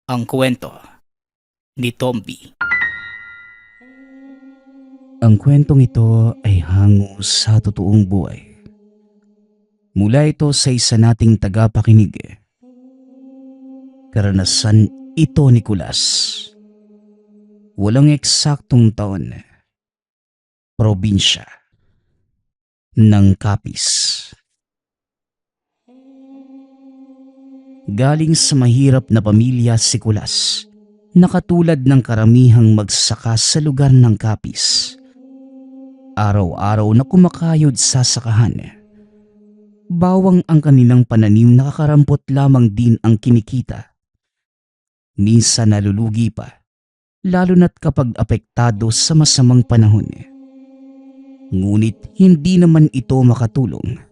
Ang kwento ni Tomby. Ang kwentong ito ay hango sa totoong buhay. Mula ito sa isa nating tagapakinig. Karanasan ito ni Kulas. Walang eksaktong taon. Probinsya ng Capiz. Galing sa mahirap na pamilya si Kulas, na katulad ng karamihang magsaka sa lugar ng Capiz. Araw-araw na kumakayod sa sakahan. Bawang ang kanilang pananim, nakakarampot lamang din ang kinikita. Minsan nalulugi pa, lalo na't kapag apektado sa masamang panahon. Ngunit hindi naman ito makatulong.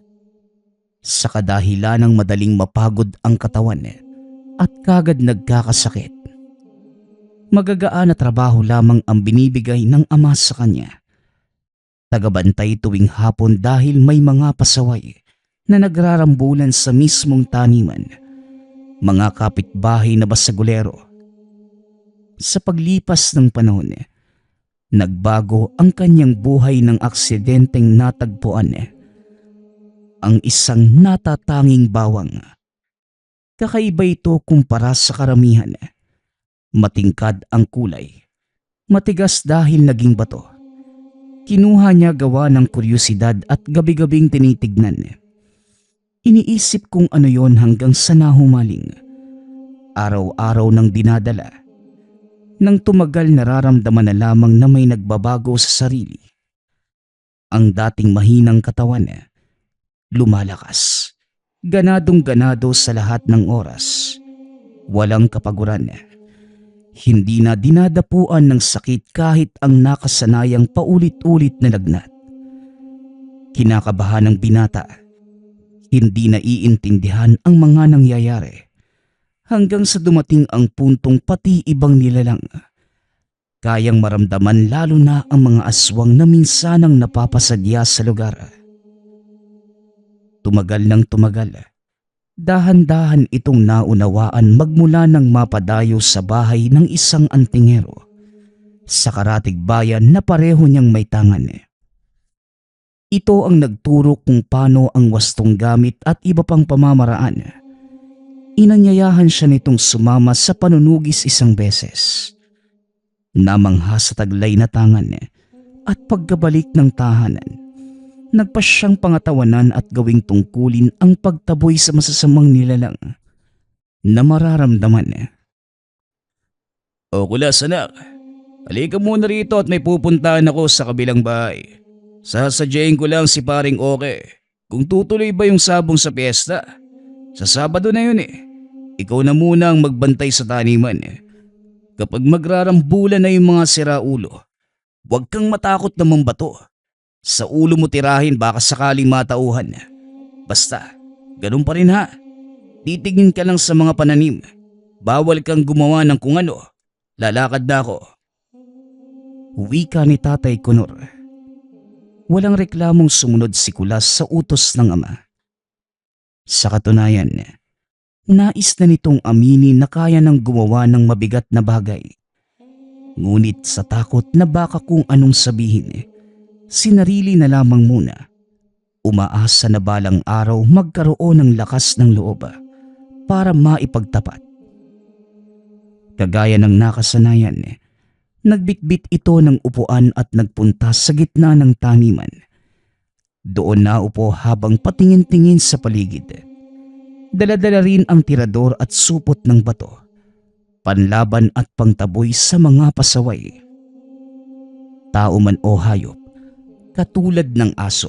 Sa kadahilan ng madaling mapagod ang katawan at kagad nagkakasakit. Magagaan na trabaho lamang ang binibigay ng ama sa kanya. Tagabantay tuwing hapon dahil may mga pasaway na nagrarambulan sa mismong taniman, mga kapitbahay na basagulero. Sa paglipas ng panahon, nagbago ang kanyang buhay ng aksidenteng natagpuan ang isang natatanging bawang. Kakaiba ito kumpara sa karamihan. Matingkad ang kulay, matigas dahil naging bato. Kinuha niya gawa ng kuryosidad at gabi-gabing tinitignan. Iniisip kung ano yon hanggang sa nahumaling. Araw-araw nang dinadala. Nang tumagal, nararamdaman na lamang na may nagbabago sa sarili. Ang dating mahinang katawan, lumalakas. Ganadong-ganado sa lahat ng oras. Walang kapaguran. Hindi na dinadapuan ng sakit kahit ang nakasanayang paulit-ulit na lagnat. Kinakabahan ng binata. Hindi na iintindihan ang mga nangyayari. Hanggang sa dumating ang puntong pati ibang nilalang kayang maramdaman, lalo na ang mga aswang na minsanang napapasadya sa lugar. Tumagal ng tumagal. Dahan-dahan itong naunawaan magmula nang mapadayo sa bahay ng isang antingero sa karatig bayan na pareho niyang may tangan. Ito ang nagturo kung paano ang wastong gamit at iba pang pamamaraan. Inanyayahan siya nitong sumama sa panunugis isang beses. Namangha sa taglay na tangan at pagkabalik ng tahanan, nagpasyang pangatawanan at gawing tungkulin ang pagtaboy sa masasamang nilalang na mararamdaman. O Kulas anak, halika muna rito at may pupuntahan ako sa kabilang bahay. Sasadyain ko lang si paring Oke kung tutuloy ba yung sabong sa piyesta. Sa Sabado na yun Ikaw na muna ang magbantay sa taniman. Kapag magrarambulan na yung mga siraulo, huwag kang matakot na mambato. Sa ulo mo tirahin, baka sakaling matauhan. Basta, ganun pa rin ha. Titingin ka lang sa mga pananim. Bawal kang gumawa ng kung ano. Lalakad na ako. Wika ni Tatay Kunor. Walang reklamong sumunod si Kulas sa utos ng ama. Sa katunayan, nais na nitong aminin na kaya nang gumawa ng mabigat na bagay. Ngunit sa takot na baka kung anong sabihin, sinarili na lamang muna. Umaasa na balang araw magkaroon ng lakas ng loob para maipagtapat. Kagaya ng nakasanayan, nagbitbit ito ng upuan at nagpunta sa gitna ng taniman. Doon naupo habang patingin-tingin sa paligid. Dala-dala rin ang tirador at supot ng bato, panlaban at pangtaboy sa mga pasaway. Tao man o hayop, katulad ng aso.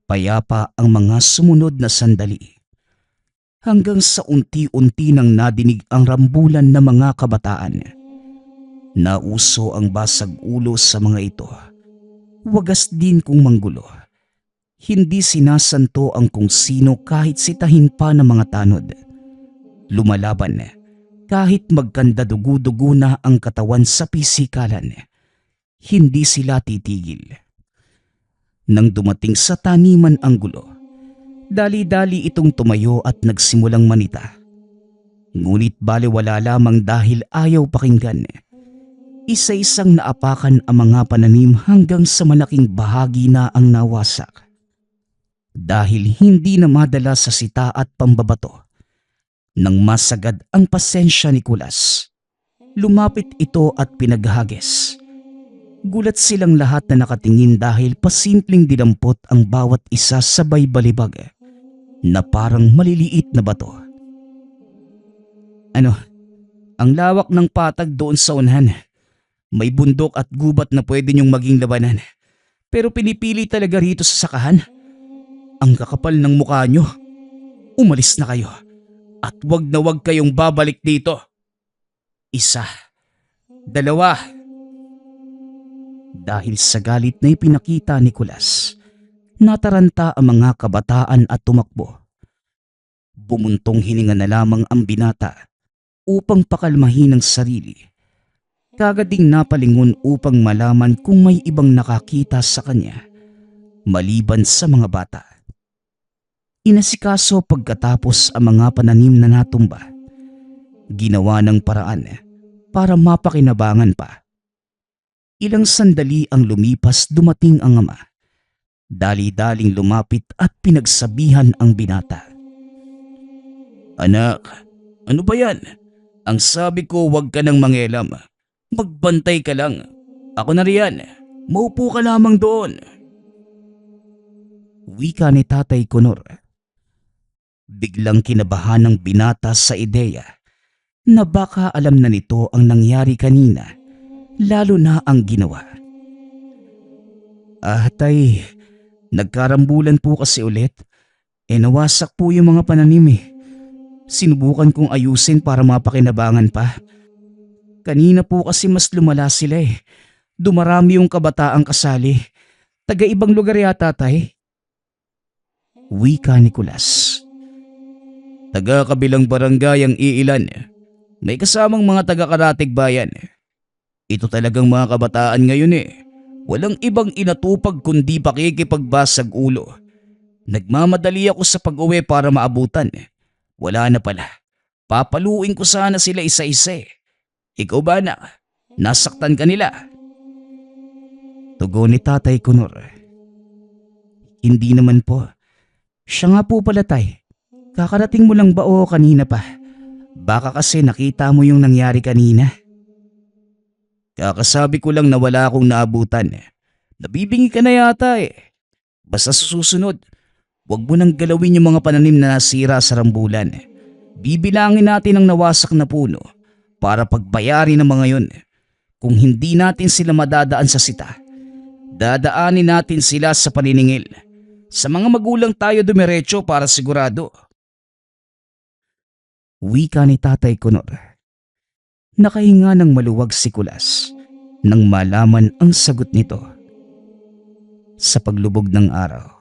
Payapa ang mga sumunod na sandali. Hanggang sa unti-unti nang nadinig ang rambulan ng mga kabataan. Nauso ang basag ulo sa mga ito. Wagas din kung manggulo. Hindi sinasanto ang kung sino kahit sitahin pa ng mga tanod. Lumalaban kahit magkanda dugo-dugo na ang katawan sa pisikalan. Hindi sila titigil. Nang dumating sa taniman ang gulo, dali-dali itong tumayo at nagsimulang manita. Ngunit balewala lamang dahil ayaw pakinggan. Isa-isang naapakan ang mga pananim hanggang sa malaking bahagi na ang nawasak. Dahil hindi na madala sa sita at pambabato. Nang masagad ang pasensya ni Kulas, lumapit ito at pinaghagis. Gulat silang lahat na nakatingin dahil pasimpleng dinampot ang bawat isa sabay balibag na parang maliliit na bato. Ano? Ang lawak ng patag doon sa unahan. May bundok at gubat na pwede niyong maging labanan. Pero pinipili talaga rito sa sakahan. Ang kakapal ng mukha niyo. Umalis na kayo. At wag na wag kayong babalik dito. Isa. Dalawa. Dahil sa galit na ipinakita ni Kulas, nataranta ang mga kabataan at tumakbo. Bumuntong hininga na lamang ang binata upang pakalmahin ang sarili. Kagad ding napalingon upang malaman kung may ibang nakakita sa kanya maliban sa mga bata. Inasikaso pagkatapos ang mga pananim na natumba. Ginawa ng paraan para mapakinabangan pa. Ilang sandali ang lumipas, dumating ang ama. Dali-daling lumapit at pinagsabihan ang binata. Anak, ano ba yan? Ang sabi ko wag ka nang mangialam. Magbantay ka lang. Ako na riyan. Maupo ka lamang doon. Wika ni Tatay Kunor. Biglang kinabahan ng binata sa ideya na baka alam na nito ang nangyari kanina, lalo na ang ginawa. Tay, nagkarambulan po kasi ulit. Nawasak po yung mga pananim eh. Sinubukan kong ayusin para mapakinabangan pa. Kanina po kasi mas lumala sila eh. Dumarami yung kabataang kasali. Taga-ibang lugar yata, Tay. Wika ni Kulas. Taga-kabilang barangay ang iilan. May kasamang mga taga-Karatig Bayan. Ito talagang mga kabataan ngayon eh. Walang ibang inatupag kundi pakikipagbasag ulo. Nagmamadali ako sa pag-uwi para maabutan. Wala na pala. Papaluin ko sana sila isa-isa eh. Ikaw ba na? Nasaktan ka nila? Tugon ni Tatay Kunor. Hindi naman po. Siya nga po pala, Tay. Kakarating mo lang ba o kanina pa? Baka kasi nakita mo yung nangyari kanina. Kakasabi ko lang na wala akong naabutan. Nabibingi ka na yata eh. Basta sa susunod, huwag mo nang galawin yung mga pananim na nasira sa rambulan. Bibilangin natin ang nawasak na puno para pagbayarin ng mga yun. Kung hindi natin sila madadaan sa sita, dadaanin natin sila sa paniningil. Sa mga magulang tayo dumiretso para sigurado. Wika ni Tatay Kunor. Nakahinga ng maluwag si Kulas nang malaman ang sagot nito. Sa paglubog ng araw,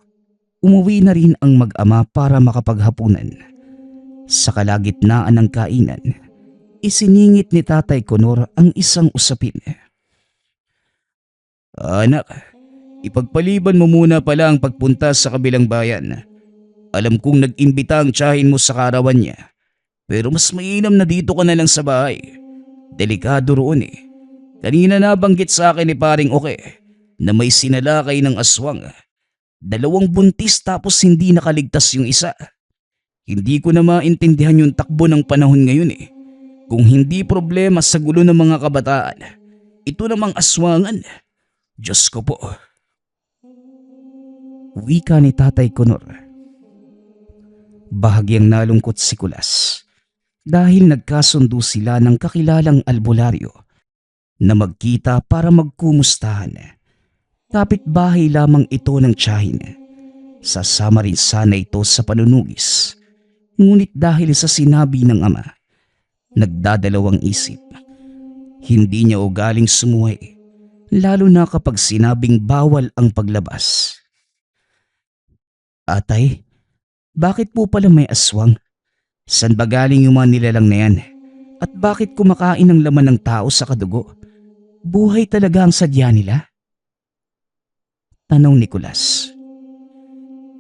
umuwi na rin ang mag-ama para makapaghapunan. Sa kalagitnaan ng kainan, isiningit ni Tatay Kunor ang isang usapin. Anak, ipagpaliban mo muna pala ang pagpunta sa kabilang bayan. Alam kong nag-imbita ang tiyahin mo sa karawan niya. Pero mas mainam na dito ka na lang sa bahay. Delikado roon eh. Kanina nabanggit sa akin ni Paring Oke na may sinalakay ng aswang. 2 buntis tapos hindi nakaligtas yung isa. Hindi ko na maintindihan yung takbo ng panahon ngayon eh. Kung hindi problema sa gulo ng mga kabataan, ito namang aswangan. Diyos ko po. Wika ni Tatay Kunor. Bahagyang nalungkot si Kulas dahil nagkasundo sila ng kakilalang albularyo na magkita para magkumustahan. Kapitbahay lamang ito ng tiyahin. Sasama rin sana ito sa panunugis. Ngunit dahil sa sinabi ng ama, nagdadalawang isip. Hindi niya ugaling sumuway, lalo na kapag sinabing bawal ang paglabas. Atay, bakit po pala may aswang? San ba galing yung mga nilalang na yan? At bakit kumakain ng laman ng tao sa kadugo? Buhay talaga ang sadya nila? Tanong ni Kulas.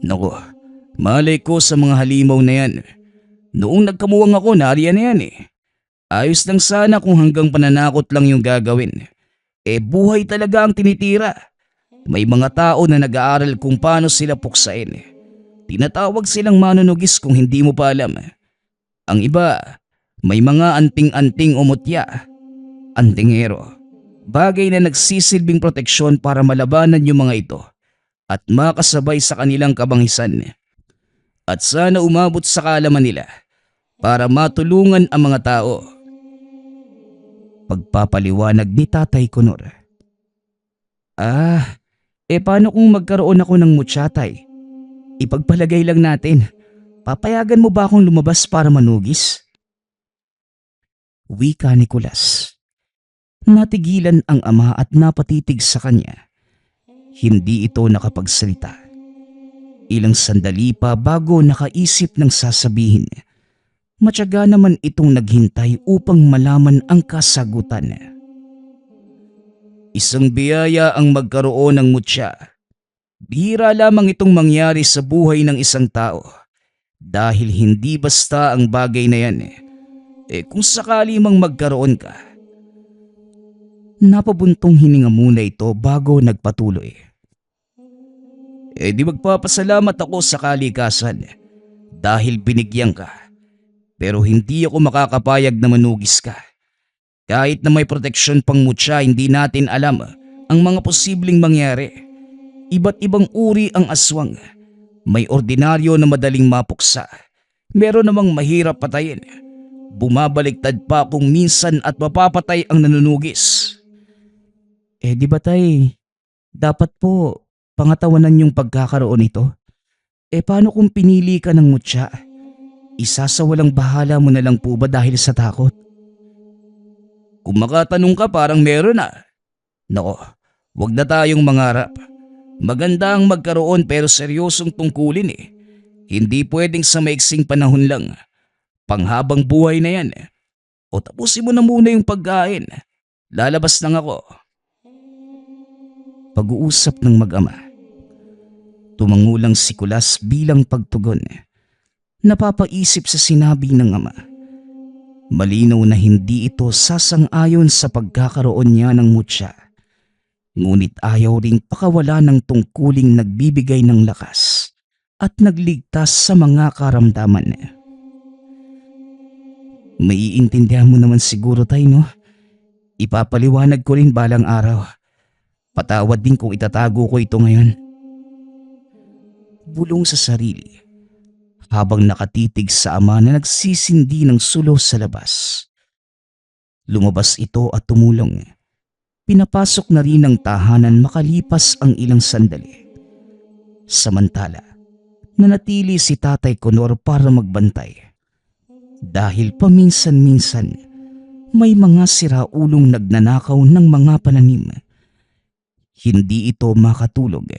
Naku, malay ko sa mga halimaw na yan. Noong nagkamuwang ako, nariyan na yan eh. Ayos lang sana kung hanggang pananakot lang yung gagawin. Buhay talaga ang tinitira. May mga tao na nag-aaral kung paano sila puksain. Tinatawag silang manunugis kung hindi mo pa alam. Ang iba, may mga anting-anting o mutya. Antingero. Bagay na nagsisilbing proteksyon para malabanan yung mga ito at makasabay sa kanilang kabangisan. At sana umabot sa kaalaman nila para matulungan ang mga tao. Pagpapaliwanag ni Tatay Kunor. Paano kung magkaroon ako ng mutsatay? Ipagpalagay lang natin, papayagan mo ba akong lumabas para manugis? Wika ni Kulas. Natigilan ang ama at napatitig sa kanya. Hindi ito nakapagsalita. Ilang sandali pa bago nakaisip ng sasabihin. Matyaga naman itong naghintay upang malaman ang kasagutan. Isang biyaya ang magkaroon ng mutya. Bihira lamang itong mangyari sa buhay ng isang tao dahil hindi basta ang bagay na yan. Kung sakali mang magkaroon ka. Napabuntong hininga muna ito bago nagpatuloy. Di magpapasalamat ako sa kalikasan dahil binigyan ka. Pero hindi ako makakapayag na manugis ka. Kahit na may proteksyon pang mutya, hindi natin alam ang mga posibleng mangyari. Iba't ibang uri ang aswang. May ordinaryo na madaling mapuksa. Meron namang mahirap patayin. Bumabaliktad pa kung minsan at mapapatay ang nanunugis. Di ba tay, dapat po pangatawanan yung pagkakaroon nito? Paano kung pinili ka ng mutya? Isasawalang bahala mo na lang po ba dahil sa takot? Kung makatanong ka parang meron na. Nako, wag na tayong mangarap. Maganda ang magkaroon pero seryosong tungkulin eh. Hindi pwedeng sa maiksing panahon lang. Panghabang buhay na yan. O tapusin mo na muna yung pagkain. Lalabas lang ako. Pag-uusap ng mag-ama. Tumangulang si Kulas bilang pagtugon. Napapaisip sa sinabi ng ama. Malinaw na hindi ito sasang-ayon sa pagkakaroon niya ng mutya. Ngunit ayaw ring pakawala ng tungkuling nagbibigay ng lakas at nagligtas sa mga karamdaman. Maiintindihan mo naman siguro tayo, no? Ipapaliwanag ko rin balang araw. Patawad din kung itatago ko ito ngayon. Bulong sa sarili habang nakatitig sa ama na nagsisindi ng sulo sa labas. Lumabas ito at tumulong. Pinapasok na rin ang tahanan makalipas ang ilang sandali. Samantala, nanatili si Tatay Kunor para magbantay. Dahil paminsan-minsan, may mga siraulong nagnanakaw ng mga pananim. Hindi ito makatulog.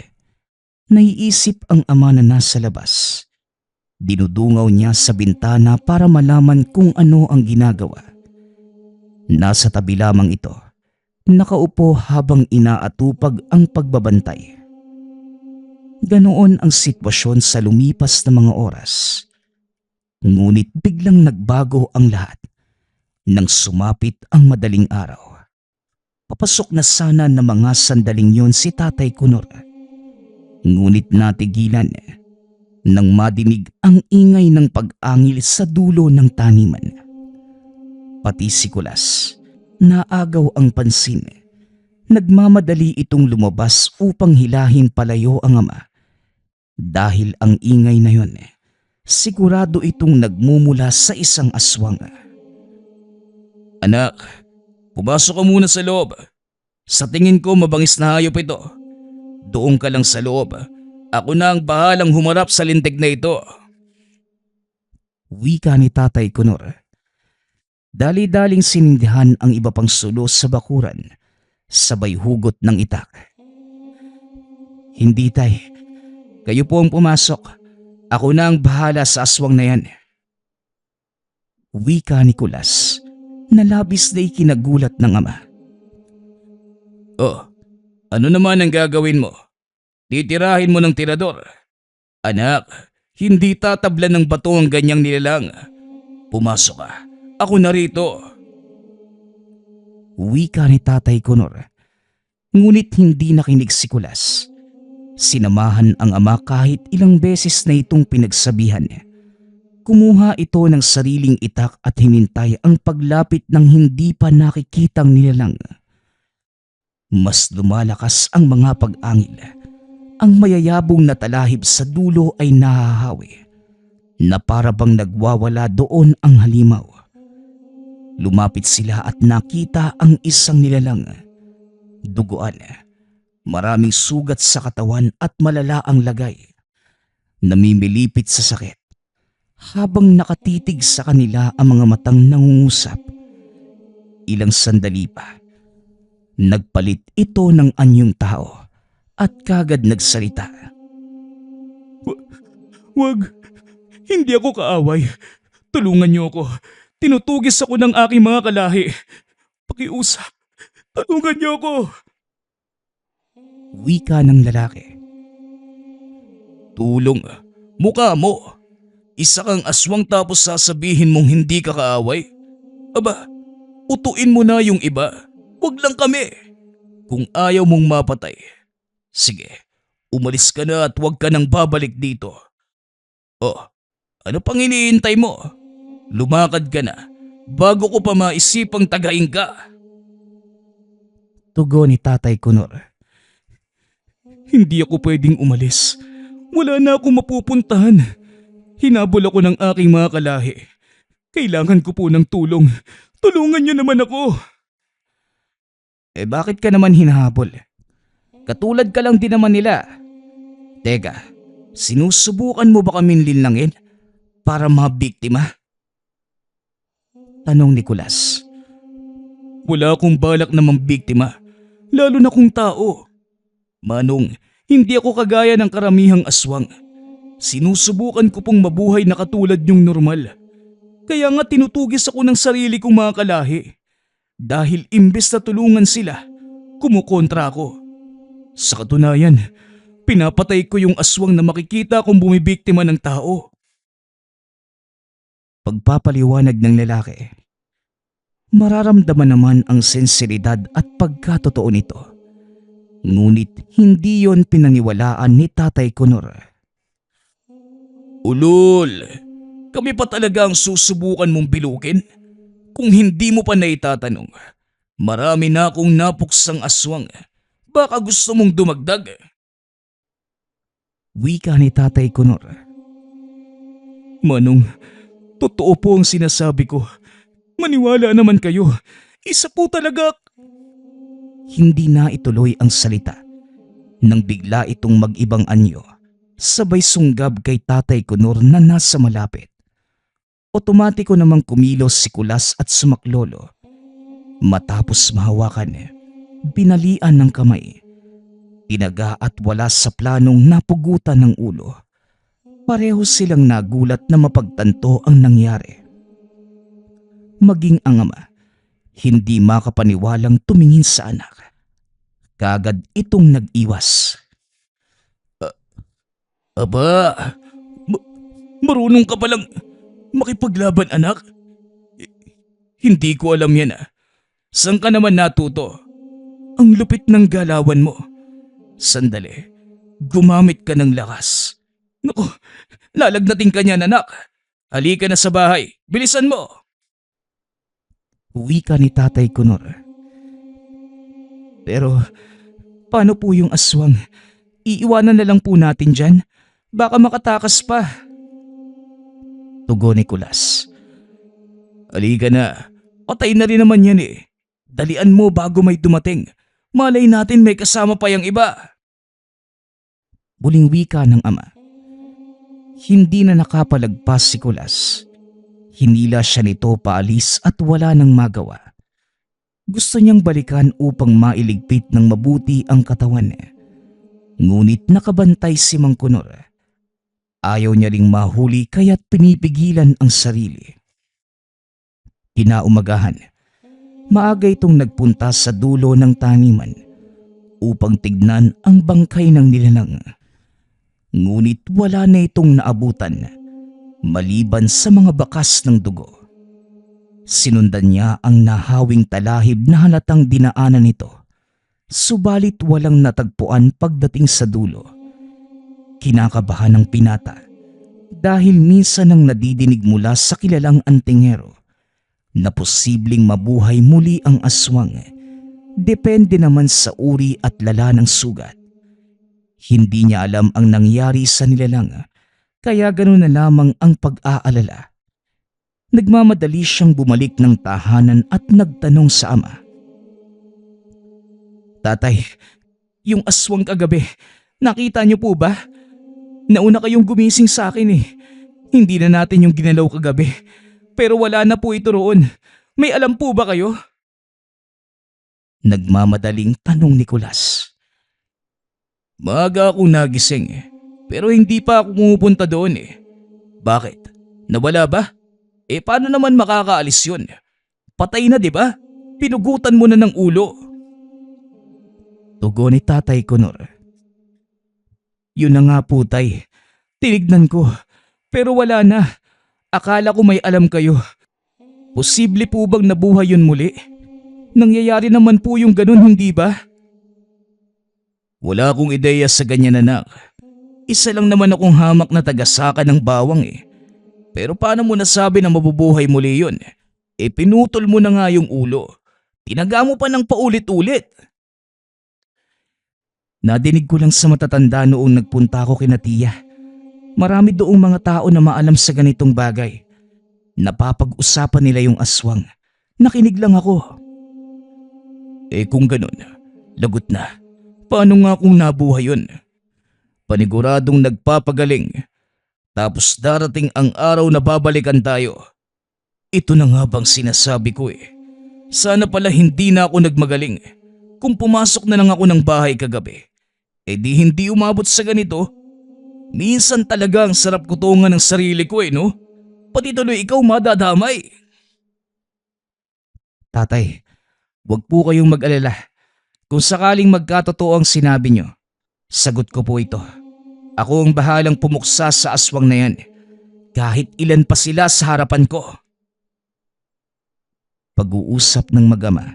Naiisip ang ama na nasa labas. Dinudungaw niya sa bintana para malaman kung ano ang ginagawa. Nasa tabi lamang ito. Nakaupo habang inaatupag ang pagbabantay. Ganoon ang sitwasyon sa lumipas na mga oras. Ngunit biglang nagbago ang lahat nang sumapit ang madaling araw. Papasok na sana ng mga sandaling yon si Tatay Kunor. Ngunit natigilan nang madinig ang ingay ng pag-angil sa dulo ng taniman. Pati si Kulas, naagaw ang pansin. Nagmamadali itong lumabas upang hilahin palayo ang ama. Dahil ang ingay na yon, sigurado itong nagmumula sa isang aswang. Anak, pumasok ka muna sa loob. Sa tingin ko mabangis na hayop ito. Doon ka lang sa loob. Ako na ang bahalang humarap sa lintik na ito. Wika ni Tatay Kunor. Dali-daling sinindihan ang iba pang sulo sa bakuran, sabay hugot ng itak. Hindi tay, kayo po ang pumasok. Ako na ang bahala sa aswang na yan. Wika ni Kulas, na labis na ikinagulat ng ama. Oh, ano naman ang gagawin mo? Titirahin mo ng tirador. Anak, hindi tatablan ng bato ang ganyang nilalang. Pumasok ka. Ako narito. Wika ni Tatay Conor. Ngunit hindi nakinig si Kulas. Sinamahan ang ama kahit ilang beses na itong pinagsabihan. Kumuha ito ng sariling itak at hinintay ang paglapit ng hindi pa nakikitang nilalang. Mas lumalakas ang mga pag-angil. Ang mayayabong na talahib sa dulo ay nahahawi, na para bang nagwawala doon ang halimaw. Lumapit sila at nakita ang isang nilalang. Duguan, maraming sugat sa katawan at malala ang lagay. Namimilipit sa sakit. Habang nakatitig sa kanila ang mga matang nangungusap. Ilang sandali pa, nagpalit ito ng anyong tao at kagad nagsalita. Wag, hindi ako kaaway. Tulungan niyo ako. Tinutugis ako ng aking mga kalahi. Pakiusap, tulungan niyo ako. Wika ng lalaki. Tulong? Mukha mo. Isa kang aswang tapos sasabihin mong hindi ka kaaway? Aba, utuin mo na yung iba. Huwag lang kami. Kung ayaw mong mapatay, sige, umalis ka na at huwag ka nang babalik dito. Oh, ano pang iniintay mo? Lumakad ka na bago ko pa maisipang tagain ka. Tugon ni Tatay Conor. Hindi ako pwedeng umalis. Wala na akong mapupuntahan. Hinabol ako ng aking mga kalahi. Kailangan ko po ng tulong. Tulungan niyo naman ako. Bakit ka naman hinahabol? Katulad ka lang din naman nila. Teka, sinusubukan mo ba kaming linlangin para mabiktima? Tanong ni Kulas. Wala akong balak na mambiktima, lalo na kung tao. Manong, hindi ako kagaya ng karamihang aswang. Sinusubukan ko pong mabuhay na katulad yung normal. Kaya nga tinutugis ako ng sarili kong mga kalahi. Dahil imbes na tulungan sila, kumukontra ako. Sa katunayan, pinapatay ko yung aswang na makikita kong bumibiktima ng tao. Pagpapaliwanag ng lalaki. Mararamdaman naman ang sensibilidad at pagkatotoo nito. Ngunit hindi yon pinangiwalaan ni Tatay Conor. Ulol, kami pa talaga ang susubukan mong bilugin? Kung hindi mo pa naitatanong, marami na akong napuksang aswang. Baka gusto mong dumagdag? Wika ni Tatay Conor. Manong, totoo po ang sinasabi ko. Maniwala naman kayo. Isa po talaga. Hindi na ituloy ang salita nang bigla itong mag-ibang anyo. Sabay sunggab kay Tatay Conor na nasa malapit. Otomatiko namang kumilos si Kulas at sumaklolo. Matapos mahawakan, binalian ng kamay. Tinaga at wala sa planong napugutan ng ulo. Pareho silang nagulat na mapagtanto ang nangyari. Maging ang ama, hindi makapaniwalang tumingin sa anak. Kagad itong nag-iwas. Aba, marunong ka palang makipaglaban, anak? Hindi ko alam yan. Saan ka naman natuto? Ang lupit ng galawan mo. Sandali, gumamit ka ng lakas. Naku, lalagnating ka niyan, anak. Halika na sa bahay, bilisan mo. Wika ni Tatay Conor. Pero paano po yung aswang? Iiwanan na lang po natin dyan. Baka makatakas pa. Tugon ni Kulas. Halika na, patay na rin naman yan eh. Dalian mo bago may dumating. Malay natin may kasama pa yung iba. Muling wika ng ama. Hindi na nakapalagpas si Kulas. Hinila siya nito paalis at wala nang magawa. Gusto niyang balikan upang mailigpit ng mabuti ang katawan. Ngunit nakabantay si Mang Conor. Ayaw niya ring mahuli kaya't pinipigilan ang sarili. Kinaumagahan, maaga itong nagpunta sa dulo ng taniman upang tignan ang bangkay ng nilalang. Ngunit wala na itong naabutan maliban sa mga bakas ng dugo. Sinundan niya ang nahawing talahib na halatang dinaanan nito, subalit walang natagpuan pagdating sa dulo. Kinakabahan ng pinata dahil minsan nang nadidinig mula sa kilalang antingero na posibleng mabuhay muli ang aswang. Depende naman sa uri at lala ng sugat. Hindi niya alam ang nangyari sa nilalang, kaya ganoon na lamang ang pag-aalala. Nagmamadali siyang bumalik ng tahanan at nagtanong sa ama. "Tatay, yung aswang kagabi, nakita niyo po ba? Nauna kayong gumising sa akin eh. Hindi na natin yung ginalaw kagabi. Pero wala na po ito roon. May alam po ba kayo?" Nagmamadaling tanong ni Kulas. Maaga akong nagising pero hindi pa ako pumupunta doon eh. Bakit? Nawala ba? Paano naman makakaalis yun? Patay na, di ba? Pinugutan mo na ng ulo. Tugon ni Tatay Kunor. "Yun na nga po, tay. Tinignan ko pero wala na. Akala ko may alam kayo. Posible po bang nabuhay yun muli? Nangyayari naman po yung ganun, hindi ba?" Wala akong ideya sa ganyan, anak. Isa lang naman akong hamak na tagasaka ng bawang eh. Pero paano mo nasabi na mabubuhay muli yun? Pinutol mo na nga yung ulo. Tinaga mo pa ng paulit-ulit. Nadinig ko lang sa matatanda noong nagpunta ako kina tiya. Marami doong mga tao na maalam sa ganitong bagay. Napapag-usapan nila yung aswang. Nakinig lang ako. Kung ganun, lagot na. Paano nga kung nabuhay yun? Paniguradong nagpapagaling. Tapos darating ang araw na babalikan tayo. Ito na nga bang sinasabi ko eh. Sana pala hindi na ako nagmagaling. Kung pumasok na lang ako ng bahay kagabi, di hindi umabot sa ganito. Minsan talaga ang sarap kutungan ng sarili ko no? Pati tuloy ikaw madadamay. Tatay, wag po kayong mag-alala. Kung sakaling magkatotoo ang sinabi nyo, sagot ko po ito. Ako ang bahalang pumuksa sa aswang na yan. Kahit ilan pa sila sa harapan ko. Pag-uusap ng mag-ama.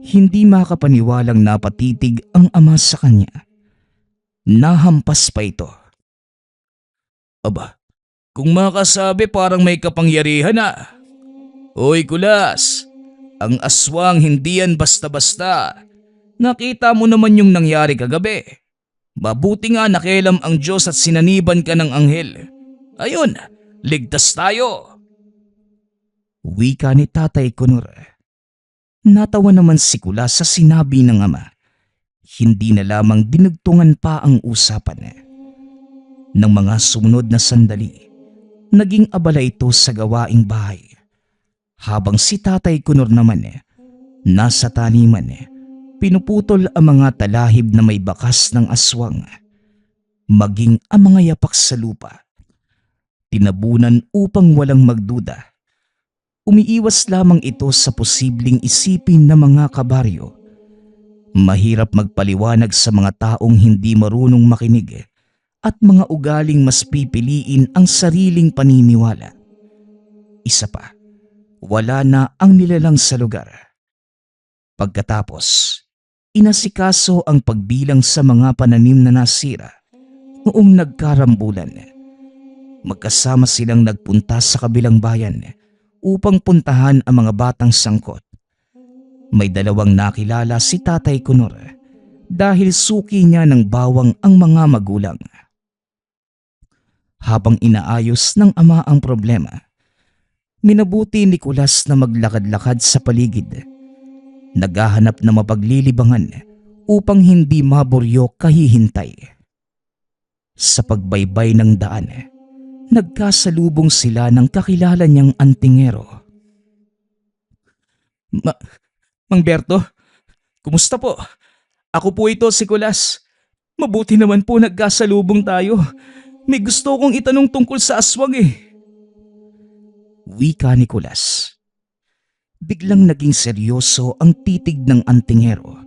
Hindi makapaniwalang napatitig ang ama sa kanya. Nahampas pa ito. Aba, kung makasabi parang may kapangyarihan na. Hoy Kulas, ang aswang hindi yan basta-basta. Nakita mo naman yung nangyari kagabi. Mabuti nga nakialam ang Diyos at sinaniban ka ng anghel. Ayun, ligtas tayo. Wika ni Tatay Kunor. Natawa naman si Kulas sa sinabi ng ama. Hindi na lamang dinugtungan pa ang usapan. Nang mga sumunod na sandali, naging abala ito sa gawaing bahay. Habang si Tatay Kunor naman nasa taniman, pinuputol ang mga talahib na may bakas ng aswang, maging ang mga yapak sa lupa. Tinabunan upang walang magduda. Umiiwas lamang ito sa posibleng isipin ng mga kabaryo. Mahirap magpaliwanag sa mga taong hindi marunong makinig at mga ugaling mas pipiliin ang sariling paniniwala. Isa pa, wala na ang nilalang sa lugar. Pagkatapos, inasikaso ang pagbilang sa mga pananim na nasira noong nagkarambulan. Magkasama silang nagpunta sa kabilang bayan upang puntahan ang mga batang sangkot. May dalawang nakilala si Tatay Kunor dahil suki niya ng bawang ang mga magulang. Habang inaayos ng ama ang problema, minabuti ni Kulas na maglakad-lakad sa paligid. Naghahanap na mapaglilibangan upang hindi maburyo kahihintay. Sa pagbaybay ng daan, nagkasalubong sila ng kakilala niyang antingero. Mang Berto, kumusta po? Ako po ito si Kulas. Mabuti naman po nagkasalubong tayo. May gusto kong itanong tungkol sa aswang Wika ni Kulas. Biglang naging seryoso ang titig ng antingero.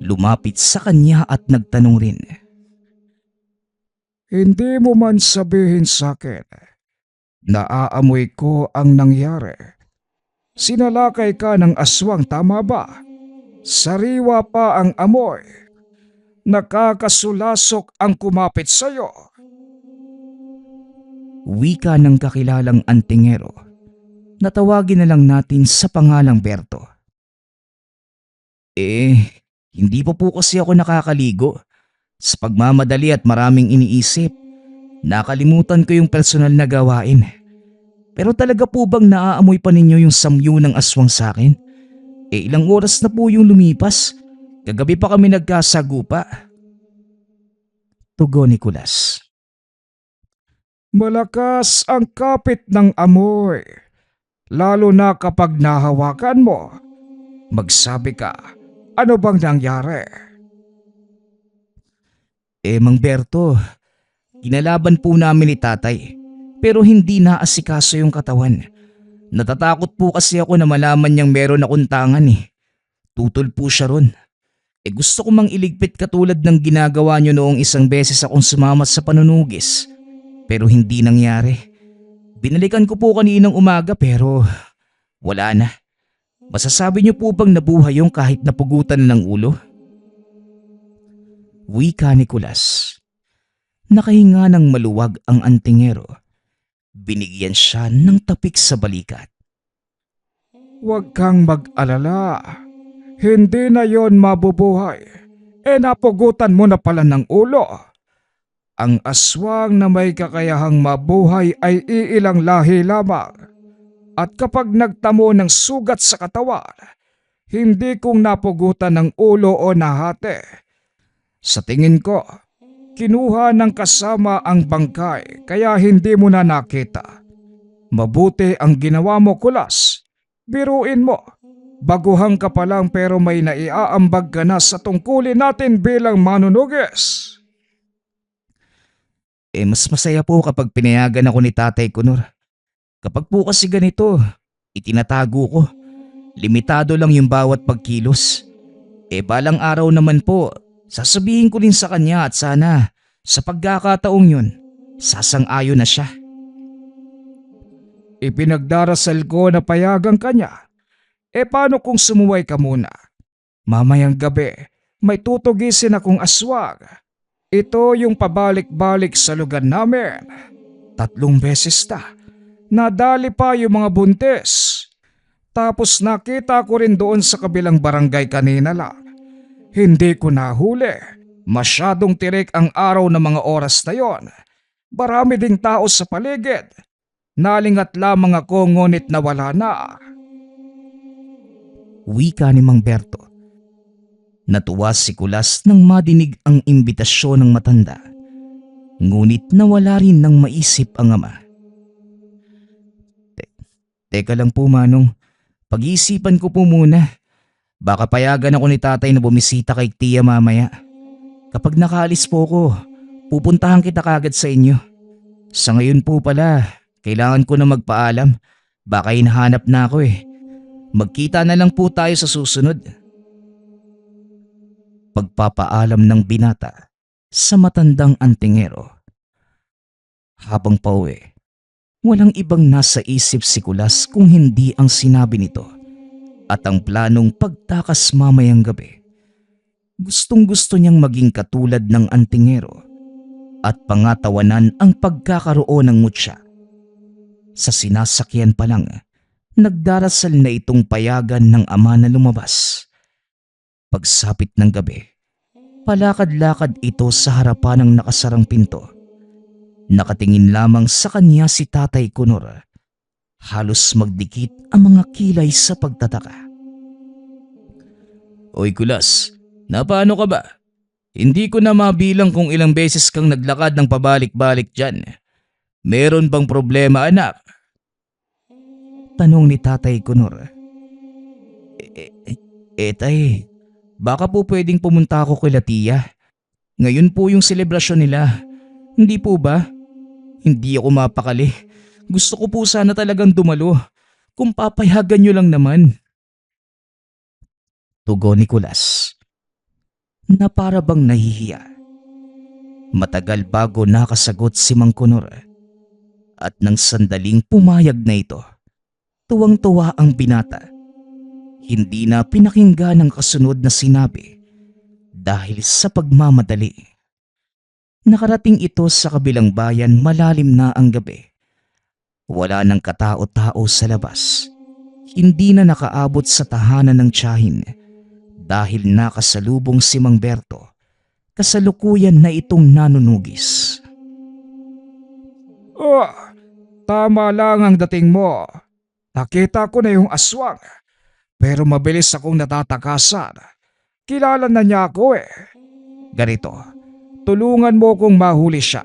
Lumapit sa kanya at nagtanong rin. Hindi mo man sabihin sa akin, naaamoy ko ang nangyari. Sinalakay ka ng aswang, tama ba? Sariwa pa ang amoy. Nakakasulasok ang kumapit sa'yo. Wika ng kakilalang antingero na tawagin na lang natin sa pangalang Berto. Hindi pa po kasi ako nakakaligo. Sa pagmamadali at maraming iniisip, nakalimutan ko yung personal na gawain. Pero talaga po bang naaamoy pa ninyo yung samyu ng aswang sa akin? Ilang oras na po yung lumipas. Kagabi pa kami nagkasagupa. Tugon ni Kulas. Malakas ang kapit ng amoy, lalo na kapag nahawakan mo. Magsabi ka, ano bang nangyari? Mang Berto, kinalaban po namin ni tatay pero hindi naasikaso yung katawan. Natatakot po kasi ako na malaman niyang meron akong tangan eh. Tutol po siya ron. Gusto ko mang iligpit katulad ng ginagawa niyo noong isang beses akong sumama sa panunugis. Pero hindi nangyari. Binalikan ko po kaninang umaga pero wala na. Masasabi niyo po bang nabuhay yung kahit napugutan ng ulo? Wika ni Kulas. Nakahinga ng maluwag ang antingero. Binigyan siya ng tapik sa balikat. Huwag kang mag-alala. Hindi na yon mabubuhay. Napugutan mo na pala ng ulo. Ang aswang na may kakayahang mabuhay ay iilang lahi lamang. At kapag nagtamo ng sugat sa katawan, hindi kong napugutan ng ulo o nahati. Sa tingin ko, kinuha ng kasama ang bangkay kaya hindi mo na nakita. Mabuti ang ginawa mo, Kulas. Biruin mo, baguhan ka pa lang pero may naiaambag ka na sa tungkulin natin bilang manunugis. Mas masaya po kapag pinayagan ako ni Tatay Kunor. Kapag po kasi ganito, itinatago ko. Limitado lang yung bawat pagkilos. Balang araw naman po, sasabihin ko rin sa kanya at sana sa pagkakataong yun, sasang-ayon na siya. Ipinagdarasal ko na payagan kanya. Paano kung sumuway ka muna? Mamayang gabi, may tutugisin akong aswang. Ito yung pabalik-balik sa lugar namin. 3 beses na. Nadali pa yung mga buntis. Tapos nakita ko rin doon sa kabilang barangay kanina lang. Hindi ko nahuli. Masyadong tirik ang araw ng mga oras na yon. Marami ding tao sa paligid. Nalingat lamang ako ngunit nawala na. Wika ni Mang Berto. Natuwa si Kulas nang madinig ang imbitasyon ng matanda. Ngunit nawala rin ng maisip ang ama. Teka lang po, Manong. Pag-iisipan ko po muna. Baka payagan ako ni tatay na bumisita kay Tia mamaya. Kapag nakaalis po ko, pupuntahan kita kagad sa inyo. Sa ngayon po pala, kailangan ko na magpaalam. Baka hinahanap na ako eh. Magkita na lang po tayo sa susunod. Pagpapaalam ng binata sa matandang antingero. Habang pauwi, walang ibang nasa isip si Kulas kung hindi ang sinabi nito at ang planong pagtakas mamayang gabi. Gustong-gusto niyang maging katulad ng antingero at pangatawanan ang pagkakaroon ng mutya. Sa sinasakyan pa lang, nagdarasal na itong payagan ng ama na lumabas. Pagsapit ng gabi, palakad-lakad ito sa harapan ng nakasarang pinto. Nakatingin lamang sa kanya si Tatay Kunor. Halos magdikit ang mga kilay sa pagtataka. Oy Kulas, napaano ka ba? Hindi ko na mabilang kung ilang beses kang naglakad ng pabalik-balik dyan. Meron bang problema, anak? Tanong ni Tatay Kunor. Tay, baka po pwedeng pumunta ako kay Tia. Ngayon po yung selebrasyon nila. Hindi po ba? Hindi ako mapakali. Gusto ko po sana talagang dumalo. Kung papayagan nyo lang naman. Tugon ni Kulas na para bang nahihiya. Matagal bago nakasagot si Mang Kunor. At nang sandaling pumayag na ito, tuwang-tuwa ang binata. Hindi na pinakinggan ang kasunod na sinabi dahil sa pagmamadali. Nakarating ito sa kabilang bayan malalim na ang gabi. Wala nang katao-tao sa labas. Hindi na nakaabot sa tahanan ng tiyahin dahil nakasalubong si Mang Berto. Kasalukuyan na itong nanunugis. Oh, tama lang ang dating mo. Nakita ko na yung aswang. Pero mabilis akong natatakasan. Kilala na niya ako eh. Ganito, tulungan mo kong mahuli siya.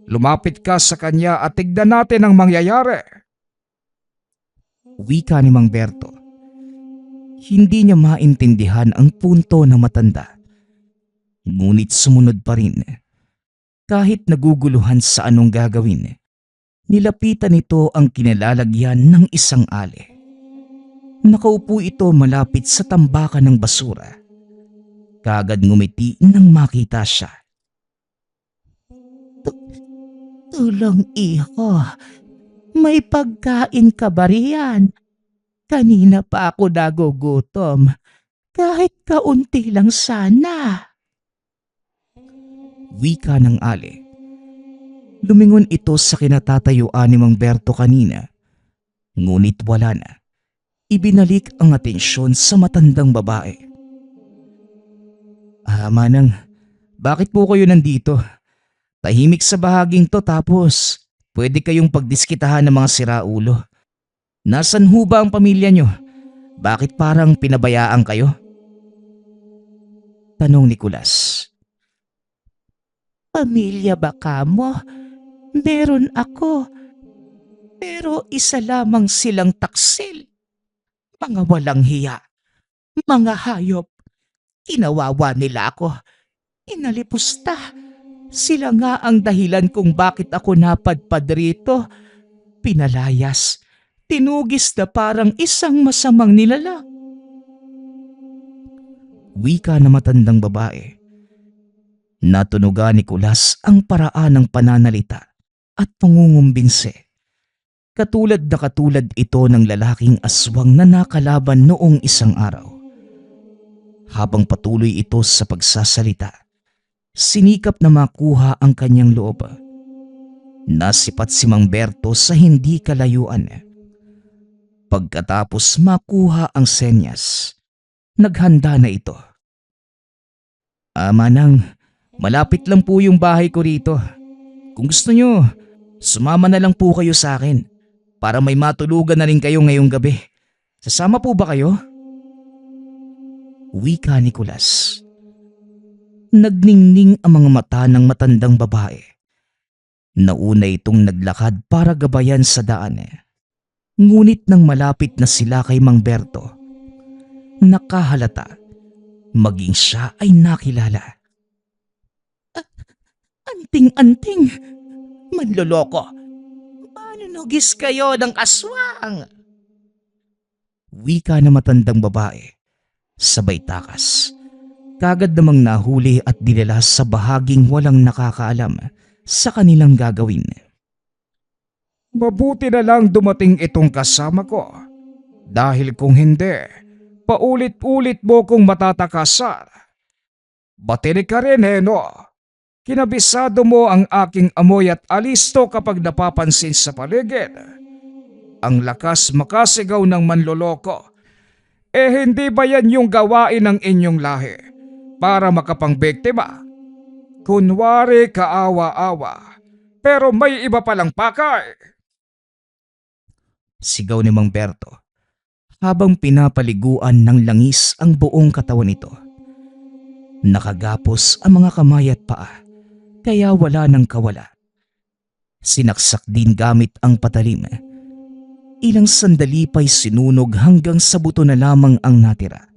Lumapit ka sa kanya at tignan natin ang mangyayari. Wika ni Mang Berto. Hindi niya maintindihan ang punto ng matanda. Ngunit sumunod pa rin. Kahit naguguluhan sa anong gagawin, nilapitan nito ang kinalalagyan ng isang ale. Nakaupo ito malapit sa tambakan ng basura. Kagad ngumiti nang makita siya. Tulong iho, may pagkain ka ba riyan? Kanina pa ako nagugutom, kahit kaunti lang sana. Wika ng ale. Lumingon ito sa kinatatayuan ni Mang Berto kanina. Ngunit wala na. Ibinalik ang atensyon sa matandang babae. Manang, bakit po kayo nandito? Tahimik sa bahaging to tapos pwede kayong pagdiskitahan ng mga siraulo. Nasaan ho ba ang pamilya nyo? Bakit parang pinabayaan kayo? Tanong ni Kulas. Pamilya ba kamo? Meron ako. Pero isa lamang silang taksil. Mga walang hiya. Mga hayop. Kinawawa nila ako. Inalipusta. Sila nga ang dahilan kung bakit ako napadpad rito. Pinalayas. Tinugis na parang isang masamang nilalang. Wika na matandang babae. Natunugan ni Kulas ang paraan ng pananalita at pangungumbinse. Katulad na katulad ito ng lalaking aswang na nakalaban noong isang araw. Habang patuloy ito sa pagsasalita, sinikap na makuha ang kanyang loob. Nasipat si Mang Berto sa hindi kalayuan. Pagkatapos makuha ang senyas, naghanda na ito. Manang, malapit lang po yung bahay ko rito. Kung gusto nyo, sumama na lang po kayo sa akin para may matulugan na rin kayo ngayong gabi. Sasama po ba kayo? Wika ni Kulas. Nagningning ang mga mata ng matandang babae. Nauna itong naglakad para gabayan sa daan. Ngunit nang malapit na sila kay Mang Berto, nakahalata, maging siya ay nakilala. Anting-anting, manloloko. Manunugis kayo ng aswang. Wika na matandang babae, sabay takas. Kagad namang nahuli at dinala sa bahaging walang nakakaalam sa kanilang gagawin. Mabuti na lang dumating itong kasama ko. Dahil kung hindi, paulit-ulit mo kong matatakasan. Batinig ka rin, no? Kinabisado mo ang aking amoy at alisto kapag napapansin sa paligid. Ang lakas makasigaw ng manloloko. Hindi ba yan yung gawain ng inyong lahi para makapangbiktima? Kunwari kaawa-awa, pero may iba palang pakay. Sigaw ni Mang Berto habang pinapaliguan ng langis ang buong katawan nito. Nakagapos ang mga kamay at paa, kaya wala nang kawala. Sinaksak din gamit ang patalim. Ilang sandali pa'y sinunog hanggang sa buto na lamang ang natira.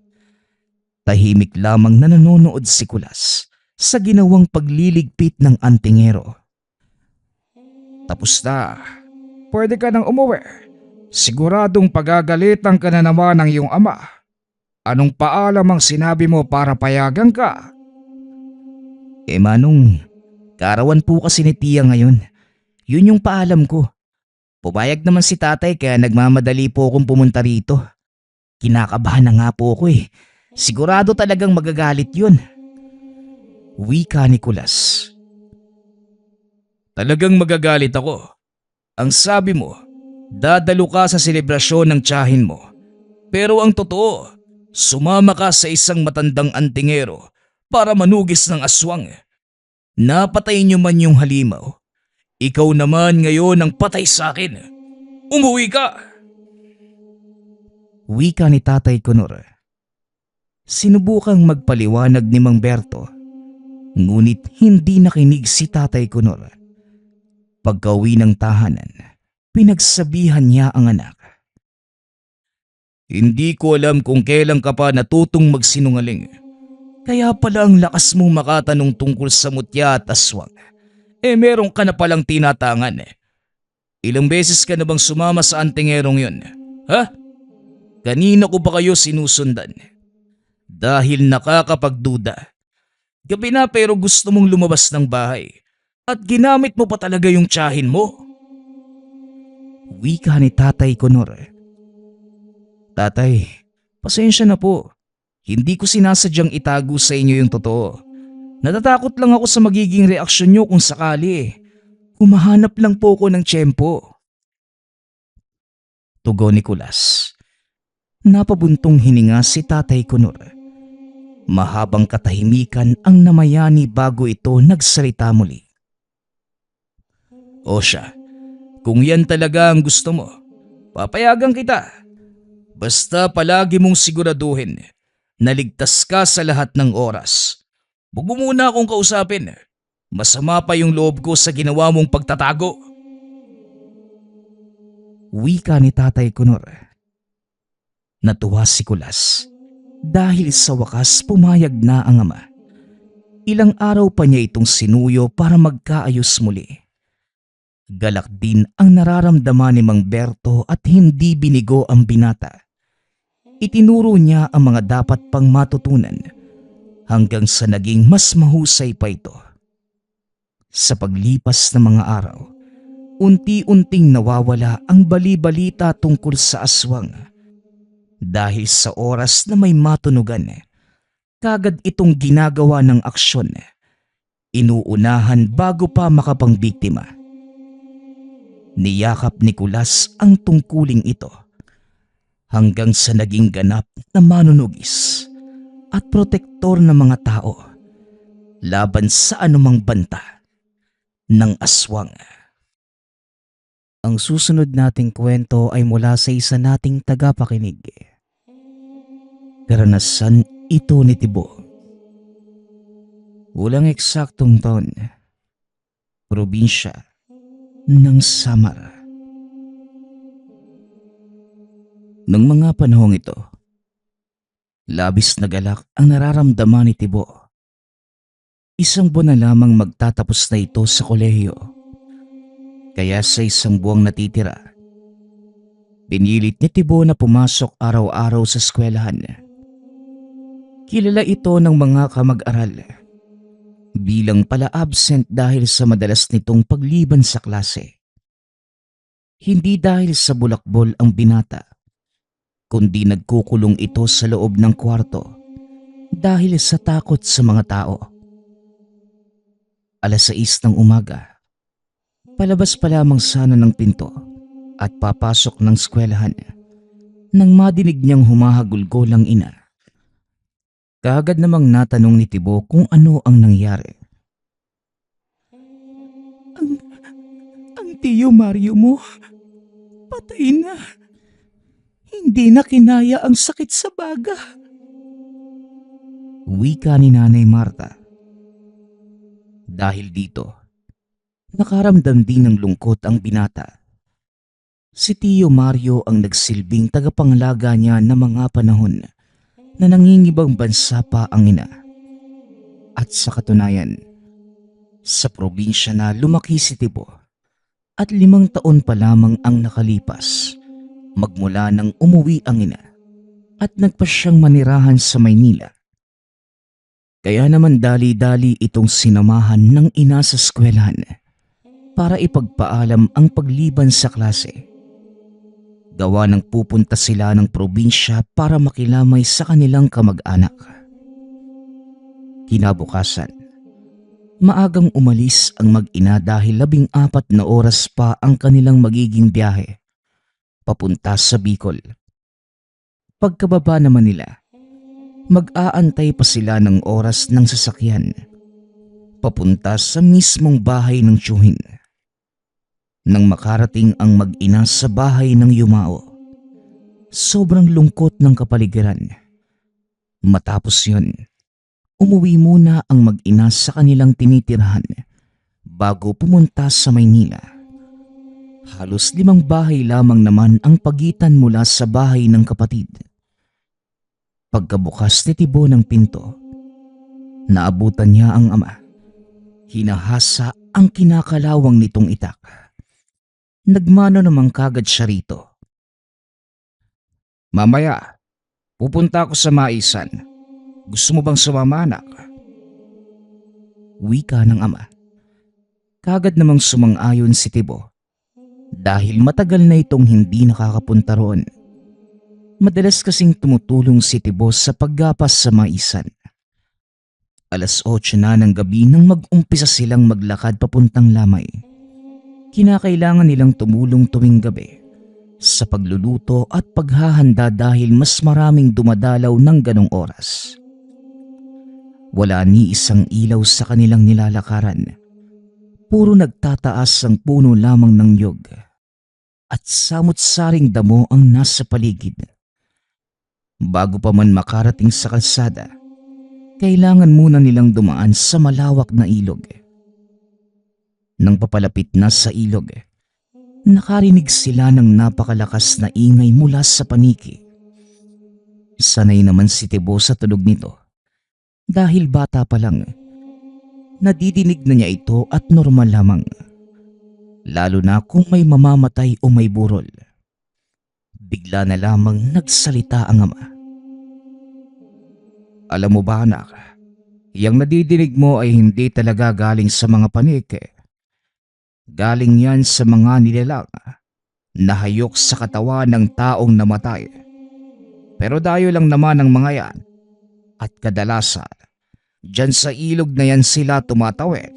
Tahimik lamang na nanonood si Kulas sa ginawang pagliligpit ng antingero. Tapos na. Pwede ka nang umuwi. Siguradong pagagalitan ka na naman ng iyong ama. Anong paalam ang sinabi mo para payagan ka? Manong, Karawan po kasi ni Tia ngayon. Yun yung paalam ko. Pumayag naman si tatay kaya nagmamadali po akong pumunta rito. Kinakabahan na nga po ako eh. Sigurado talagang magagalit yun. Wika ni Kulas. Talagang magagalit ako. Ang sabi mo, dadalo ka sa selebrasyon ng tiyahin mo. Pero ang totoo, sumama ka sa isang matandang antingero para manugis ng aswang. Napatay niyo man yung halimaw. Ikaw naman ngayon ang patay sa akin. Umuwi ka! Wika ni Tatay Kunor. Sinubukang magpaliwanag ni Mang Berto, ngunit hindi nakinig si Tatay Kunor. Pagka-uwi ng tahanan, pinagsabihan niya ang anak. Hindi ko alam kung kailan ka pa natutong magsinungaling. Kaya pala ang lakas mong makatanong tungkol sa mutya at aswang. Meron ka na palang tinatangan. Ilang beses ka na bang sumama sa antingerong yun? Ha? Kanina ko ba kayo sinusundan? Dahil nakakapagduda. Gabi na pero gusto mong lumabas ng bahay. At ginamit mo pa talaga yung tiyahin mo. Wika ni Tatay Kunor. Tatay, pasensya na po. Hindi ko sinasadyang itago sa inyo yung totoo. Natatakot lang ako sa magiging reaksyon nyo kung sakali. Humahanap lang po ako ng tiyempo. Tugon ni Kulas. Napabuntong hininga si Tatay Kunor. Mahabang katahimikan ang namayani bago ito nagsalita muli. O siya, kung yan talaga ang gusto mo, papayagan kita. Basta palagi mong siguraduhin na ligtas ka sa lahat ng oras. Huwag mo muna akong kausapin. Masama pa yung loob ko sa ginawa mong pagtatago. Wika ni Tatay Kunor. Natuwa si Kulas dahil sa wakas pumayag na ang ama. Ilang araw pa niya itong sinuyo para magkaayos muli. Galak din ang nararamdaman ni Mang Berto at hindi binigo ang binata. Itinuro niya ang mga dapat pang matutunan hanggang sa naging mas mahusay pa ito. Sa paglipas ng mga araw, unti-unting nawawala ang bali-balita tungkol sa aswang. Dahil sa oras na may matunugan, kagad itong ginagawa ng aksyon. Inuunahan bago pa makapangbiktima. Niyakap ni Kulas ang tungkuling ito hanggang sa naging ganap na manunugis at protektor ng mga tao laban sa anumang banta ng aswang. Ang susunod nating kwento ay mula sa isa nating tagapakinig. Karanasan ito ni Tibo. Walang eksaktong taon. Probinsya ng Samar. Nang mga panahong ito, labis na galak ang nararamdaman ni Tibo. Isang buwan na lamang magtatapos na ito sa kolehiyo. Kaya sa isang buwang natitira, pinilit ni Tibo na pumasok araw-araw sa eskwelahan. Kilala ito ng mga kamag-aral bilang pala absent dahil sa madalas nitong pagliban sa klase. Hindi dahil sa bulakbol ang binata, kundi nagkukulong ito sa loob ng kwarto dahil sa takot sa mga tao. 6:00 ng umaga, palabas pa lamang sana ng pinto at papasok ng eskwelahan nang madinig niyang humahagulgol ang ina. Kaagad namang natanong ni Tibo kung ano ang nangyari. Ang tiyo Mario mo, patay na. Hindi na kinaya ang sakit sa baga. Wika ni Nanay Marta. Dahil dito, nakaramdam din ng lungkot ang binata. Si Tiyo Mario ang nagsilbing tagapanglaga niya ng mga panahon na nangingibang bansa pa ang ina. At sa katunayan, sa probinsya na lumaki si Tibo at 5 taon pa lamang ang nakalipas magmula nang umuwi ang ina at nagpa siyang manirahan sa Maynila. Kaya naman dali-dali itong sinamahan ng ina sa eskwelahan para ipagpaalam ang pagliban sa klase. Gawa ng pupunta sila ng probinsya para makilamay sa kanilang kamag-anak. Kinabukasan, maagang umalis ang mag-ina dahil 14 na oras pa ang kanilang magiging biyahe papunta sa Bicol. Pagkababa naman nila, mag-aantay pa sila ng oras ng sasakyan papunta sa mismong bahay ng tiyuhin. Nang makarating ang mag-ina sa bahay ng yumao, sobrang lungkot ng kapaligiran. Matapos yun, umuwi muna ang mag-ina sa kanilang tinitirhan bago pumunta sa Maynila. Halos 5 bahay lamang naman ang pagitan mula sa bahay ng kapatid. Pagkabukas ni Tibo ng pinto, naabutan niya ang ama. Hinahasa ang kinakalawang nitong itak. Nagmano namang kagad siya rito. Mamaya, pupunta ako sa Maisan. Gusto mo bang sumama, anak? Wika ng ama. Kagad namang sumang-ayon si Tibo dahil matagal na itong hindi nakakapunta roon. Madalas kasing tumutulong si Tibo sa paggapas sa Maisan. 8:00 na ng gabi nang mag-umpisa silang maglakad papuntang Lamay. Kinakailangan nilang tumulong tuwing gabi sa pagluluto at paghahanda dahil mas maraming dumadalaw ng ganong oras. Wala ni isang ilaw sa kanilang nilalakaran. Puro nagtataas ang puno lamang ng niyog at samut-saring damo ang nasa paligid. Bago pa man makarating sa kalsada, kailangan muna nilang dumaan sa malawak na ilog. Nang papalapit na sa ilog, nakarinig sila ng napakalakas na ingay mula sa paniki. Sanay naman si Tibo sa tunog nito. Dahil bata pa lang, nadidinig na niya ito at normal lamang. Lalo na kung may mamamatay o may burol. Bigla na lamang nagsalita ang ama. Alam mo ba, anak, yang nadidinig mo ay hindi talaga galing sa mga paniki. Galing yan sa mga nilalang na hayok sa katawan ng taong namatay. Pero dayo lang naman ang mga yan. At kadalasan, dyan sa ilog na yan sila tumatawid.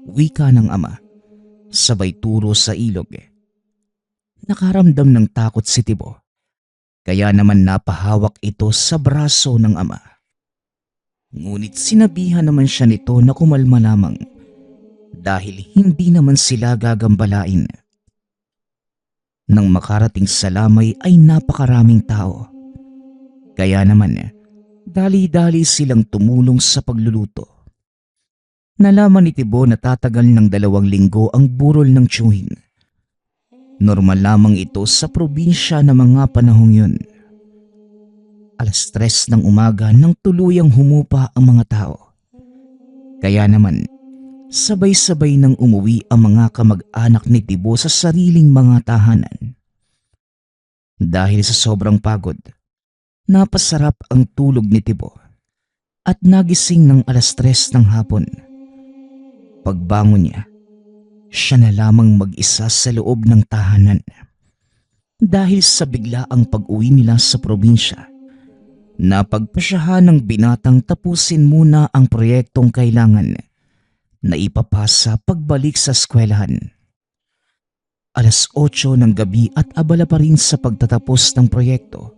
Wika ng ama, sabay turo sa ilog. Nakaramdam ng takot si Tibo, kaya naman napahawak ito sa braso ng ama. Ngunit sinabihan naman siya nito na kumalma lamang dahil hindi naman sila gagambalain. Nang makarating sa Lamay ay napakaraming tao. Kaya naman, dali-dali silang tumulong sa pagluluto. Nalaman ni Tibo na tatagal ng 2 linggo ang burol ng tiyuhin. Normal lamang ito sa probinsya na mga panahong yun. 3:00 ng umaga nang tuluyang humupa ang mga tao. Kaya naman, sabay-sabay nang umuwi ang mga kamag-anak ni Tibo sa sariling mga tahanan. Dahil sa sobrang pagod, napasarap ang tulog ni Tibo at nagising ng 3:00 ng hapon. Pagbangon niya, siya na lamang mag-isa sa loob ng tahanan. Dahil sa biglaang pag-uwi nila sa probinsya, napagpasyahan ng binatang tapusin muna ang proyektong kailangan na ipapasa pagbalik sa eskwelahan. 8:00 ng gabi at abala pa rin sa pagtatapos ng proyekto.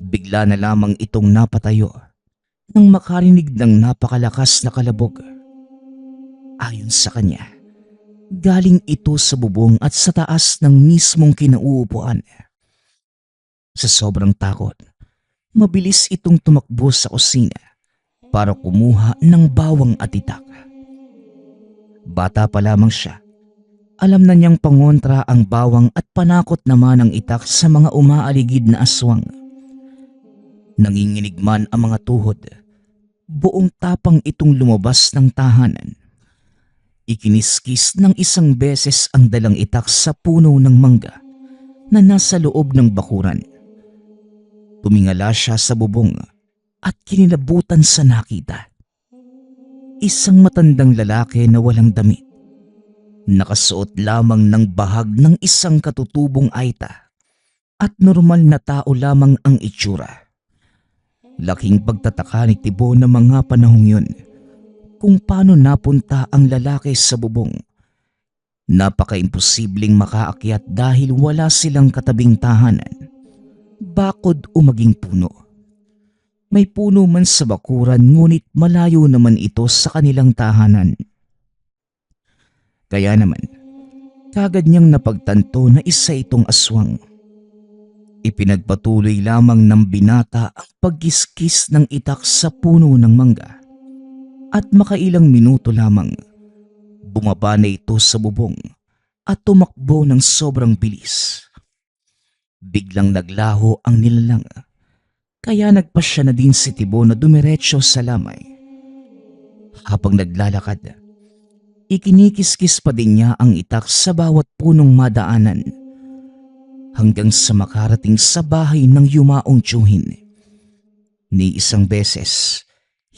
Bigla na lamang itong napatayo nang makarinig ng napakalakas na kalabog. Ayon sa kanya, galing ito sa bubong at sa taas ng mismong kinauupuan. Sa sobrang takot, mabilis itong tumakbo sa kusina para kumuha ng bawang at itak. Bata pa lamang siya, alam na niyang pangontra ang bawang at panakot naman ang itak sa mga umaaligid na aswang. Nanginginig man ang mga tuhod, buong tapang itong lumabas ng tahanan. Ikiniskis ng 1 beses ang dalang itak sa puno ng mangga na nasa loob ng bakuran. Tumingala siya sa bubong at kinilabutan sa nakita. Isang matandang lalaki na walang damit. Nakasuot lamang ng bahag ng isang katutubong aita at normal na tao lamang ang itsura. Laking pagtataka ni Tibo na mga panahong yun kung paano napunta ang lalaki sa bubong. Napaka-imposibleng makaakyat dahil wala silang katabing tahanan, bakod o maging puno. May puno man sa bakuran ngunit malayo naman ito sa kanilang tahanan. Kaya naman, kagad niyang napagtanto na isa itong aswang. Ipinagpatuloy lamang ng binata ang pagkiskis ng itak sa puno ng mangga. At makailang minuto lamang, bumaba na ito sa bubong at tumakbo ng sobrang bilis. Biglang naglaho ang nilalang, kaya nagpasya na din si Tibo na dumiretso sa lamay. Habang naglalakad, ikinikiskis pa din niya ang itak sa bawat punong madaanan hanggang sa makarating sa bahay ng yumaong tiyuhin. Ni isang beses,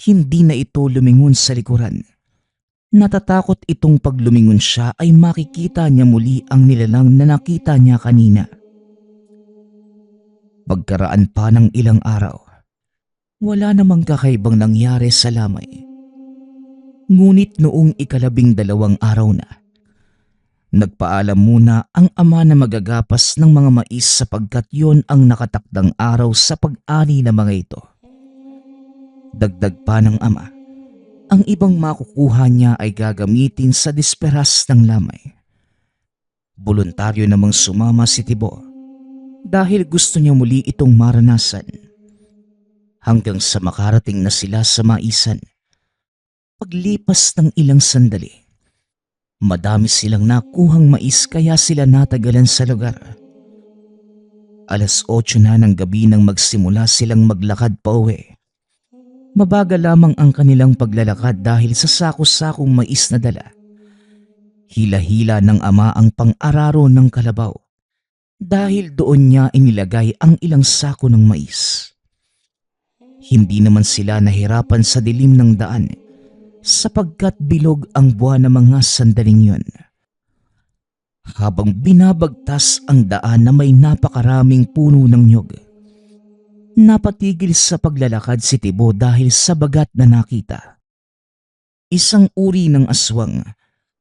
hindi na ito lumingon sa likuran. Natatakot itong pag lumingon siya ay makikita niya muli ang nilalang na nakita niya kanina. Pagkaraan pa ng ilang araw, wala namang kakaibang nangyari sa lamay. Ngunit noong 12 araw na, nagpaalam muna ang ama na magagapas ng mga mais sapagkat yon ang nakatakdang araw sa pag-ani ng mga ito. Dagdag pa ng ama, ang ibang makukuha niya ay gagamitin sa disperas ng lamay. Voluntaryo namang sumama si Tibo dahil gusto niya muli itong maranasan. Hanggang sa makarating na sila sa maisan. Paglipas ng ilang sandali, madami silang nakuhang mais kaya sila natagalan sa lugar. 8:00 na ng gabi nang magsimula silang maglakad pa uwi. Mabagal lamang ang kanilang paglalakad dahil sa sako-sakong mais na dala. Hila-hila ng ama ang pang-araro ng kalabaw dahil doon niya inilagay ang ilang sako ng mais. Hindi naman sila nahirapan sa dilim ng daan sapagkat bilog ang buwan ng mga sandaling yun. Habang binabagtas ang daan na may napakaraming puno ng nyog, napatigil sa paglalakad si Tibo dahil sa bagat na nakita. Isang uri ng aswang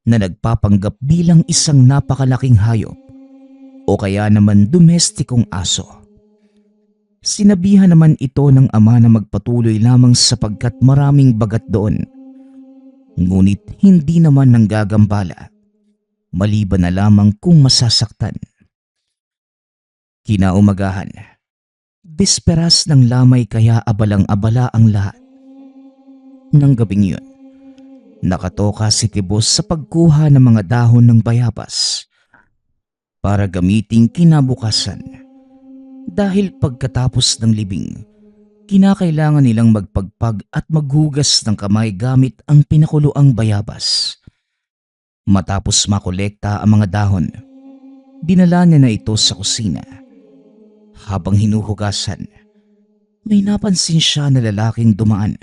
na nagpapanggap bilang isang napakalaking hayop o kaya naman domestikong aso. Sinabihan naman ito ng ama na magpatuloy lamang sapagkat maraming bagat doon. Ngunit hindi naman nanggagambala, maliban na lamang kung masasaktan. Kinaumagahan, bisperas ng lamay kaya abalang-abala ang lahat. Nang gabing yun, nakatoka si Tibo sa pagkuha ng mga dahon ng bayabas para gamiting kinabukasan. Dahil pagkatapos ng libing, kinakailangan nilang magpagpag at maghugas ng kamay gamit ang pinakuloang bayabas. Matapos makolekta ang mga dahon, dinala niya na ito sa kusina. Habang hinuhugasan, may napansin siya na lalaking dumaan.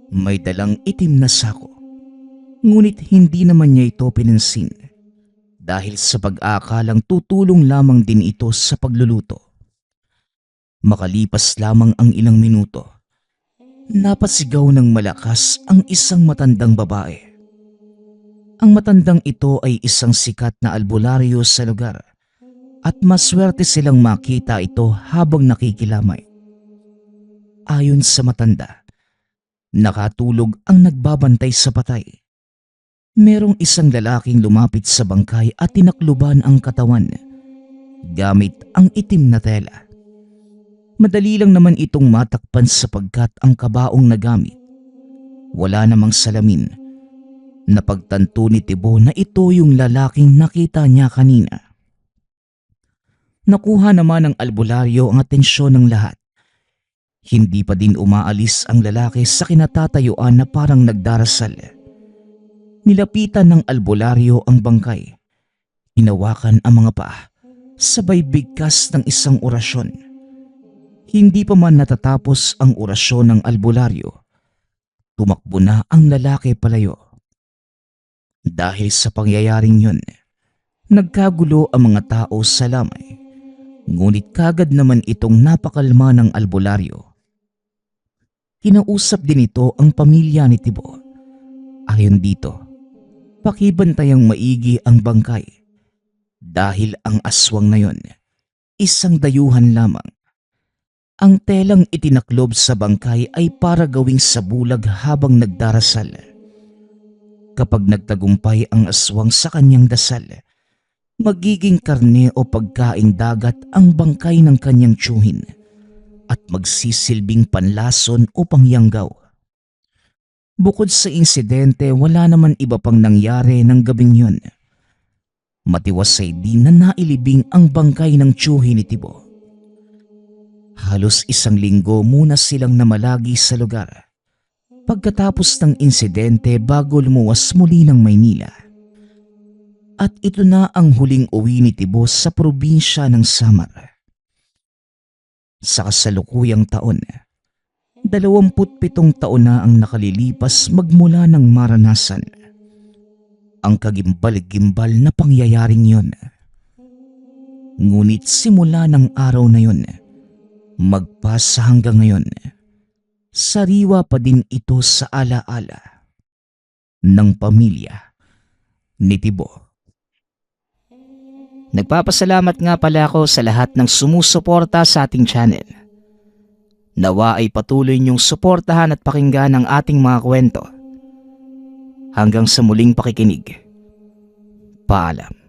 May dalang itim na sako, ngunit hindi naman niya ito pinansin dahil sa pag-aakalang tutulong lamang din ito sa pagluluto. Makalipas lamang ang ilang minuto, napasigaw ng malakas ang isang matandang babae. Ang matandang ito ay isang sikat na albularyo sa lugar at maswerte silang makita ito habang nakikilamay. Ayon sa matanda, nakatulog ang nagbabantay sa patay. Merong isang lalaking lumapit sa bangkay at tinakluban ang katawan gamit ang itim na tela. Madali lang naman itong matakpan sapagkat ang kabaong na gamit, wala namang salamin. Napagtanto ni Tibo na ito yung lalaking nakita niya kanina. Nakuha naman ng albularyo ang atensyon ng lahat. Hindi pa din umaalis ang lalaki sa kinatatayuan na parang nagdarasal. Nilapitan ng albularyo ang bangkay. Hinawakan ang mga paa, sabay bigkas ng isang orasyon. Hindi pa man natatapos ang orasyon ng albularyo, tumakbo na ang lalaki palayo. Dahil sa pangyayaring yun, nagkagulo ang mga tao sa lamay, ngunit kagad naman itong napakalma ng albularyo. Kinausap din ito ang pamilya ni Tibo. Ayon dito, pakibantayang maigi ang bangkay dahil ang aswang na yon, isang dayuhan lamang. Ang telang itinaklob sa bangkay ay para gawing sabulag habang nagdarasal. Kapag nagtagumpay ang aswang sa kanyang dasal, magiging karne o pagkaing dagat ang bangkay ng kanyang tiyuhin at magsisilbing panlason o pangyanggaw. Bukod sa insidente, wala naman iba pang nangyari ng gabing yun. Matiwasay din na nailibing ang bangkay ng tiyuhin ni Tibo. Halos isang linggo muna silang namalagi sa lugar pagkatapos ng insidente bago lumuwas muli ng Maynila. At ito na ang huling uwi ni Tibo sa probinsya ng Samar. Sa kasalukuyang taon, 27 taon na ang nakalilipas magmula ng maranasan ang kagimbal-gimbal na pangyayaring yon. Ngunit simula ng araw na yon, magpasa hanggang ngayon, sariwa pa din ito sa alaala ng pamilya ni Tibo. Nagpapasalamat nga pala ako sa lahat ng sumusuporta sa ating channel. Nawa ay patuloy niyong suportahan at pakinggan ang ating mga kwento. Hanggang sa muling pakikinig. Paalam.